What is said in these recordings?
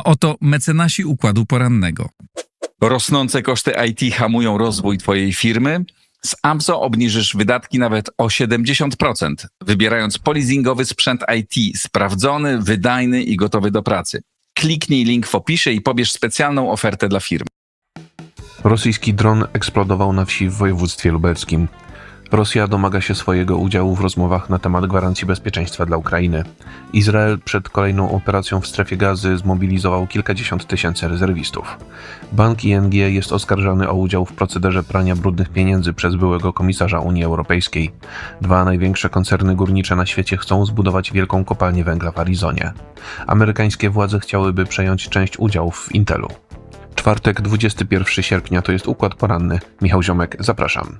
A oto mecenasi układu porannego. Rosnące koszty IT hamują rozwój Twojej firmy? Z AMZO obniżysz wydatki nawet o 70%, wybierając polizingowy sprzęt IT sprawdzony, wydajny i gotowy do pracy. Kliknij link w opisie i pobierz specjalną ofertę dla firm. Rosyjski dron eksplodował na wsi w województwie lubelskim. Rosja domaga się swojego udziału w rozmowach na temat gwarancji bezpieczeństwa dla Ukrainy. Izrael przed kolejną operacją w strefie Gazy zmobilizował kilkadziesiąt tysięcy rezerwistów. Bank ING jest oskarżany o udział w procederze prania brudnych pieniędzy przez byłego komisarza Unii Europejskiej. Dwa największe koncerny górnicze na świecie chcą zbudować wielką kopalnię węgla w Arizonie. Amerykańskie władze chciałyby przejąć część udziałów w Intelu. Czwartek, 21 sierpnia, to jest Układ Poranny. Michał Ziomek, zapraszam.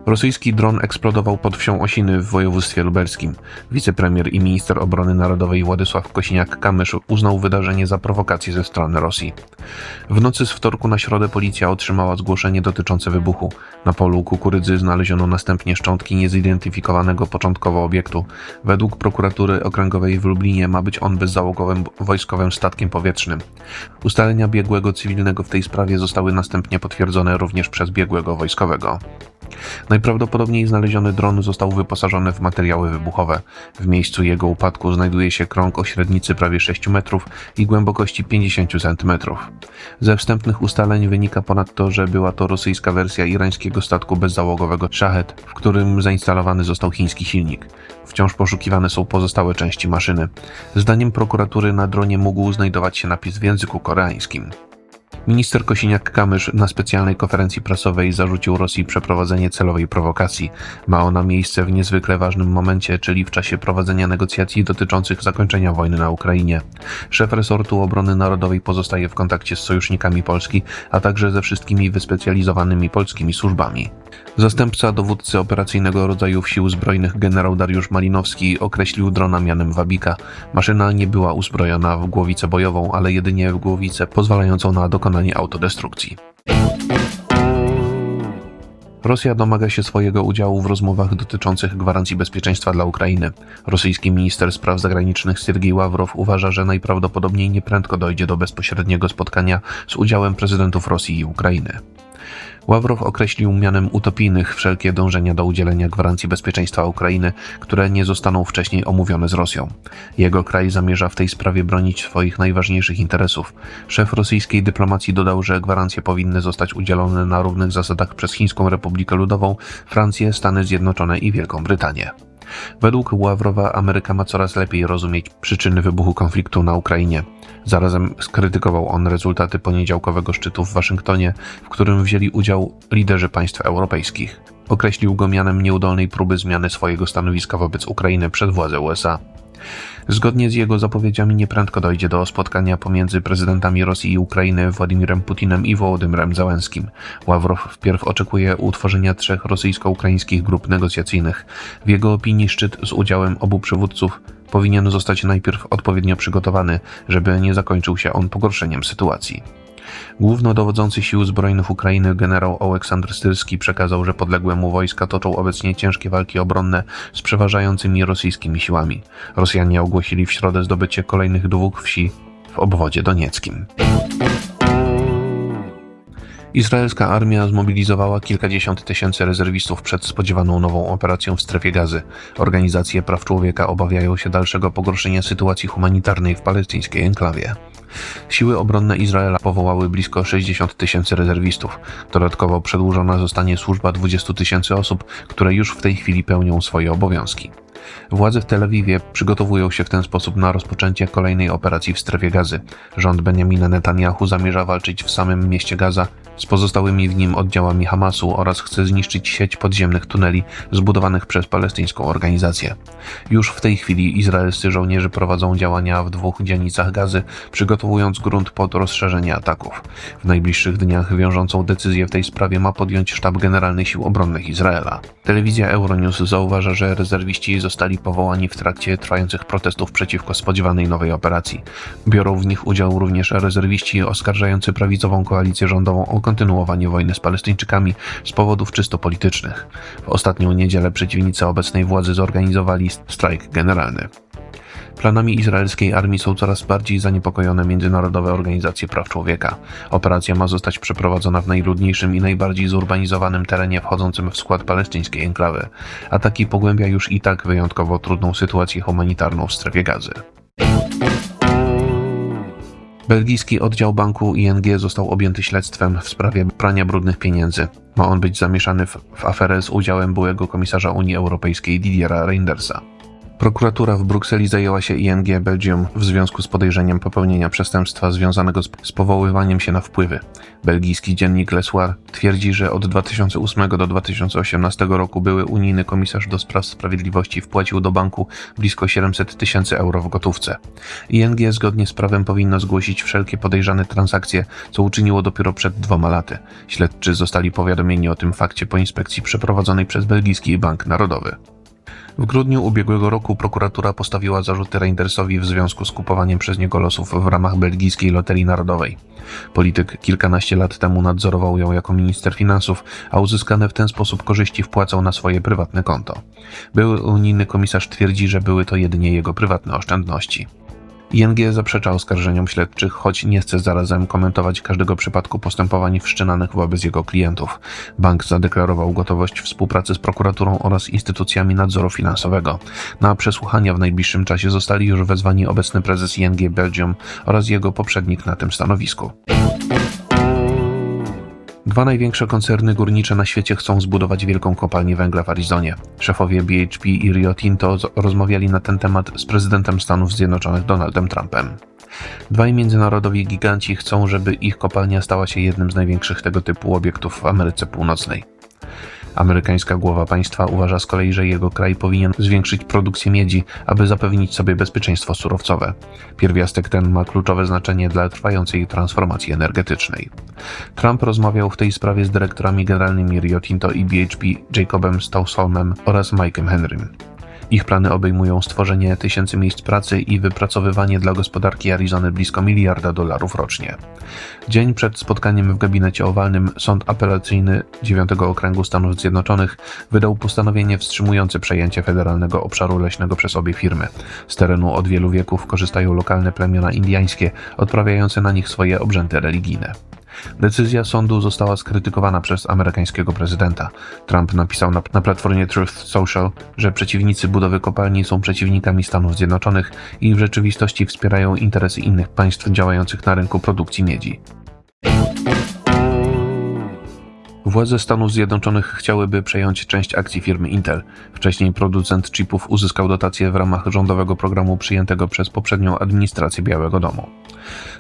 Rosyjski dron eksplodował pod wsią Osiny w województwie lubelskim. Wicepremier i minister obrony narodowej Władysław Kosiniak-Kamysz uznał wydarzenie za prowokację ze strony Rosji. W nocy z wtorku na środę policja otrzymała zgłoszenie dotyczące wybuchu. Na polu kukurydzy znaleziono następnie szczątki niezidentyfikowanego początkowo obiektu. Według prokuratury okręgowej w Lublinie ma być on bezzałogowym wojskowym statkiem powietrznym. Ustalenia biegłego cywilnego w tej sprawie zostały następnie potwierdzone również przez biegłego wojskowego. Najprawdopodobniej znaleziony dron został wyposażony w materiały wybuchowe. W miejscu jego upadku znajduje się krąg o średnicy prawie 6 metrów i głębokości 50 cm. Ze wstępnych ustaleń wynika ponadto, że była to rosyjska wersja irańskiego statku bezzałogowego Shahed, w którym zainstalowany został chiński silnik. Wciąż poszukiwane są pozostałe części maszyny. Zdaniem prokuratury na dronie mógł znajdować się napis w języku koreańskim. Minister Kosiniak-Kamysz na specjalnej konferencji prasowej zarzucił Rosji przeprowadzenie celowej prowokacji. Ma ona miejsce w niezwykle ważnym momencie, czyli w czasie prowadzenia negocjacji dotyczących zakończenia wojny na Ukrainie. Szef resortu obrony narodowej pozostaje w kontakcie z sojusznikami Polski, a także ze wszystkimi wyspecjalizowanymi polskimi służbami. Zastępca dowódcy operacyjnego rodzajów sił zbrojnych generał Dariusz Malinowski określił drona mianem Wabika. Maszyna nie była uzbrojona w głowicę bojową, ale jedynie w głowicę pozwalającą na dokonanie autodestrukcji. Rosja domaga się swojego udziału w rozmowach dotyczących gwarancji bezpieczeństwa dla Ukrainy. Rosyjski minister spraw zagranicznych Sergiej Ławrow uważa, że najprawdopodobniej nieprędko dojdzie do bezpośredniego spotkania z udziałem prezydentów Rosji i Ukrainy. Ławrow określił mianem utopijnych wszelkie dążenia do udzielenia gwarancji bezpieczeństwa Ukrainy, które nie zostaną wcześniej omówione z Rosją. Jego kraj zamierza w tej sprawie bronić swoich najważniejszych interesów. Szef rosyjskiej dyplomacji dodał, że gwarancje powinny zostać udzielone na równych zasadach przez Chińską Republikę Ludową, Francję, Stany Zjednoczone i Wielką Brytanię. Według Ławrowa Ameryka ma coraz lepiej rozumieć przyczyny wybuchu konfliktu na Ukrainie. Zarazem skrytykował on rezultaty poniedziałkowego szczytu w Waszyngtonie, w którym wzięli udział liderzy państw europejskich. Określił go mianem nieudolnej próby zmiany swojego stanowiska wobec Ukrainy przez władze USA. Zgodnie z jego zapowiedziami nieprędko dojdzie do spotkania pomiędzy prezydentami Rosji i Ukrainy Władimirem Putinem i Wołodymyrem Zełenskim. Ławrow wpierw oczekuje utworzenia 3 rosyjsko-ukraińskich grup negocjacyjnych. W jego opinii szczyt z udziałem obu przywódców powinien zostać najpierw odpowiednio przygotowany, żeby nie zakończył się on pogorszeniem sytuacji. Głównodowodzący sił zbrojnych Ukrainy generał Oleksandr Styrski przekazał, że podległe mu wojska toczą obecnie ciężkie walki obronne z przeważającymi rosyjskimi siłami. Rosjanie ogłosili w środę zdobycie kolejnych 2 wsi w obwodzie donieckim. Izraelska armia zmobilizowała kilkadziesiąt tysięcy rezerwistów przed spodziewaną nową operacją w strefie Gazy. Organizacje praw człowieka obawiają się dalszego pogorszenia sytuacji humanitarnej w palestyńskiej enklawie. Siły obronne Izraela powołały blisko 60 tysięcy rezerwistów. Dodatkowo przedłużona zostanie służba 20 tysięcy osób, które już w tej chwili pełnią swoje obowiązki. Władze w Tel Awiwie przygotowują się w ten sposób na rozpoczęcie kolejnej operacji w strefie Gazy. Rząd Benjamina Netanyahu zamierza walczyć w samym mieście Gaza z pozostałymi w nim oddziałami Hamasu oraz chce zniszczyć sieć podziemnych tuneli zbudowanych przez palestyńską organizację. Już w tej chwili izraelscy żołnierze prowadzą działania w 2 dzielnicach Gazy, przygotowując grunt pod rozszerzenie ataków. W najbliższych dniach wiążącą decyzję w tej sprawie ma podjąć Sztab Generalny Sił Obronnych Izraela. Telewizja Euronews zauważa, że rezerwiści zostali powołani w trakcie trwających protestów przeciwko spodziewanej nowej operacji. Biorą w nich udział również rezerwiści oskarżający prawicową koalicję rządową o kontynuowanie wojny z Palestyńczykami z powodów czysto politycznych. W ostatnią niedzielę przeciwnicy obecnej władzy zorganizowali strajk generalny. Planami izraelskiej armii są coraz bardziej zaniepokojone międzynarodowe organizacje praw człowieka. Operacja ma zostać przeprowadzona w najludniejszym i najbardziej zurbanizowanym terenie wchodzącym w skład palestyńskiej enklawy. Ataki pogłębia już i tak wyjątkowo trudną sytuację humanitarną w strefie Gazy. Belgijski oddział banku ING został objęty śledztwem w sprawie prania brudnych pieniędzy. Ma on być zamieszany w aferę z udziałem byłego komisarza Unii Europejskiej Didiera Reydersa. Prokuratura w Brukseli zajęła się ING Belgium w związku z podejrzeniem popełnienia przestępstwa związanego z powoływaniem się na wpływy. Belgijski dziennik Le Soir twierdzi, że od 2008 do 2018 roku były unijny komisarz do spraw sprawiedliwości wpłacił do banku blisko 700 tysięcy euro w gotówce. ING zgodnie z prawem powinno zgłosić wszelkie podejrzane transakcje, co uczyniło dopiero przed 2 laty. Śledczy zostali powiadomieni o tym fakcie po inspekcji przeprowadzonej przez Belgijski Bank Narodowy. W grudniu ubiegłego roku prokuratura postawiła zarzuty Reydersowi w związku z kupowaniem przez niego losów w ramach belgijskiej Loterii Narodowej. Polityk kilkanaście lat temu nadzorował ją jako minister finansów, a uzyskane w ten sposób korzyści wpłacał na swoje prywatne konto. Były unijny komisarz twierdzi, że były to jedynie jego prywatne oszczędności. ING zaprzecza oskarżeniom śledczych, choć nie chce zarazem komentować każdego przypadku postępowań wszczynanych wobec jego klientów. Bank zadeklarował gotowość współpracy z prokuraturą oraz instytucjami nadzoru finansowego. Na przesłuchania w najbliższym czasie zostali już wezwani obecny prezes ING Belgium oraz jego poprzednik na tym stanowisku. 2 największe koncerny górnicze na świecie chcą zbudować wielką kopalnię węgla w Arizonie. Szefowie BHP i Rio Tinto rozmawiali na ten temat z prezydentem Stanów Zjednoczonych Donaldem Trumpem. 2 międzynarodowi giganci chcą, żeby ich kopalnia stała się jednym z największych tego typu obiektów w Ameryce Północnej. Amerykańska głowa państwa uważa z kolei, że jego kraj powinien zwiększyć produkcję miedzi, aby zapewnić sobie bezpieczeństwo surowcowe. Pierwiastek ten ma kluczowe znaczenie dla trwającej transformacji energetycznej. Trump rozmawiał w tej sprawie z dyrektorami generalnymi Rio Tinto i BHP Jacobem Stousholmem oraz Mike'em Henrym. Ich plany obejmują stworzenie tysięcy miejsc pracy i wypracowywanie dla gospodarki Arizony blisko $1 miliarda rocznie. Dzień przed spotkaniem w gabinecie owalnym Sąd Apelacyjny 9 Okręgu Stanów Zjednoczonych wydał postanowienie wstrzymujące przejęcie federalnego obszaru leśnego przez obie firmy. Z terenu od wielu wieków korzystają lokalne plemiona indyjskie, odprawiające na nich swoje obrzędy religijne. Decyzja sądu została skrytykowana przez amerykańskiego prezydenta. Trump napisał na platformie Truth Social, że przeciwnicy budowy kopalni są przeciwnikami Stanów Zjednoczonych i w rzeczywistości wspierają interesy innych państw działających na rynku produkcji miedzi. Władze Stanów Zjednoczonych chciałyby przejąć część akcji firmy Intel. Wcześniej producent chipów uzyskał dotację w ramach rządowego programu przyjętego przez poprzednią administrację Białego Domu.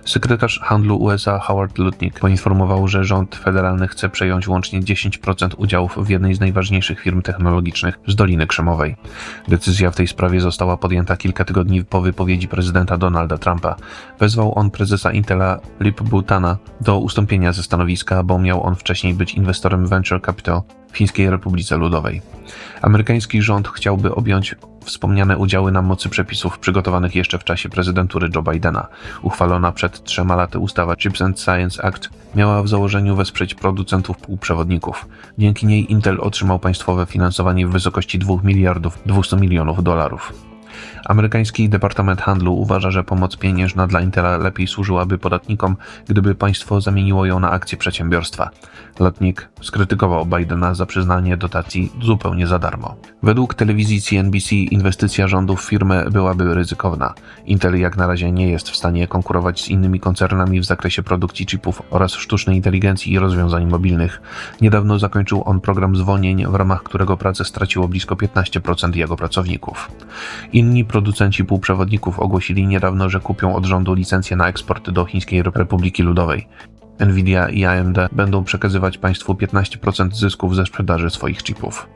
Sekretarz handlu USA Howard Lutnick poinformował, że rząd federalny chce przejąć łącznie 10% udziałów w jednej z najważniejszych firm technologicznych z Doliny Krzemowej. Decyzja w tej sprawie została podjęta kilka tygodni po wypowiedzi prezydenta Donalda Trumpa. Wezwał on prezesa Intela Lip-Butana do ustąpienia ze stanowiska, bo miał on wcześniej być inwestorem Venture Capital w Chińskiej Republice Ludowej. Amerykański rząd chciałby objąć wspomniane udziały na mocy przepisów przygotowanych jeszcze w czasie prezydentury Joe Bidena. Uchwalona przed 3 laty ustawa Chips and Science Act miała w założeniu wesprzeć producentów półprzewodników. Dzięki niej Intel otrzymał państwowe finansowanie w wysokości $2 miliardów 200 milionów. Amerykański Departament Handlu uważa, że pomoc pieniężna dla Intela lepiej służyłaby podatnikom, gdyby państwo zamieniło ją na akcje przedsiębiorstwa. Lutnick skrytykował Bidena za przyznanie dotacji zupełnie za darmo. Według telewizji CNBC inwestycja rządu w firmę byłaby ryzykowna. Intel jak na razie nie jest w stanie konkurować z innymi koncernami w zakresie produkcji chipów oraz sztucznej inteligencji i rozwiązań mobilnych. Niedawno zakończył on program zwolnień, w ramach którego pracę straciło blisko 15% jego pracowników. Inni producenci półprzewodników ogłosili niedawno, że kupią od rządu licencje na eksport do Chińskiej Republiki Ludowej. Nvidia i AMD będą przekazywać państwu 15% zysków ze sprzedaży swoich chipów.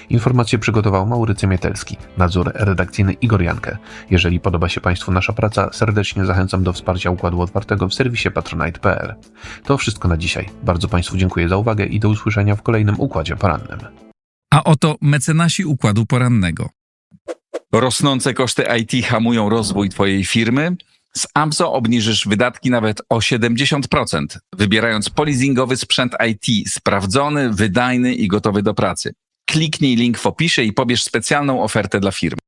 Informację przygotował Maurycy Mietelski, nadzór redakcyjny Igor Jankę. Jeżeli podoba się Państwu nasza praca, serdecznie zachęcam do wsparcia Układu Otwartego w serwisie patronite.pl. To wszystko na dzisiaj. Bardzo Państwu dziękuję za uwagę i do usłyszenia w kolejnym Układzie Porannym. A oto mecenasi Układu Porannego. Rosnące koszty IT hamują rozwój Twojej firmy? Z AMZO obniżysz wydatki nawet o 70%, wybierając polizingowy sprzęt IT sprawdzony, wydajny i gotowy do pracy. Kliknij link w opisie i pobierz specjalną ofertę dla firmy.